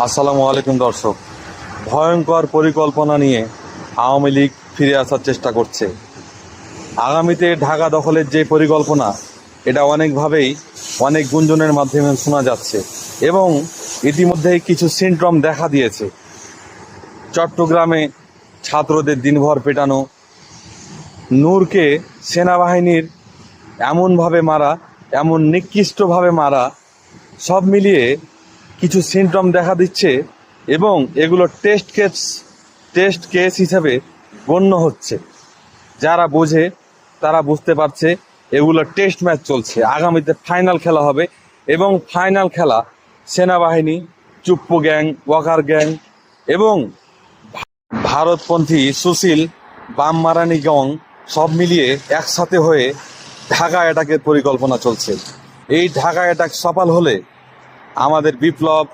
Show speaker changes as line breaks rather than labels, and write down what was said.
আসসালামু আলাইকুম দর্শক। ভয়ঙ্কর পরিকল্পনা নিয়ে আওয়ামী লীগ ফিরে আসার চেষ্টা করছে। আগামীতে ঢাকা দখলের যে পরিকল্পনা, এটা অনেকভাবেই অনেক গুঞ্জনের মাধ্যমে শোনা যাচ্ছে এবং ইতিমধ্যেই কিছু সিমটম দেখা দিয়েছে। চট্টগ্রামে ছাত্রদের দিনভর পেটানো, নূরকে সেনাবাহিনীর এমনভাবে মারা, এমন নিকৃষ্টভাবে মারা, সব মিলিয়ে কিছু সিমটম দেখা দিচ্ছে এবং এগুলো টেস্ট কেস হিসেবে গণ্য হচ্ছে। যারা বোঝে তারা বুঝতে পারছে এগুলো টেস্ট ম্যাচ চলছে, আগামীতে ফাইনাল খেলা হবে এবং ফাইনাল খেলা সেনাবাহিনী, চুপ্পু গ্যাং, ওয়াকার গ্যাং এবং ভারতপন্থী সুশীল বামমারানি গ্যাং সব মিলিয়ে একসাথে হয়ে ঢাকা অ্যাটাকের পরিকল্পনা চলছে। এই ঢাকা অ্যাটাক সফল হলে আমাদের বিপ্লব,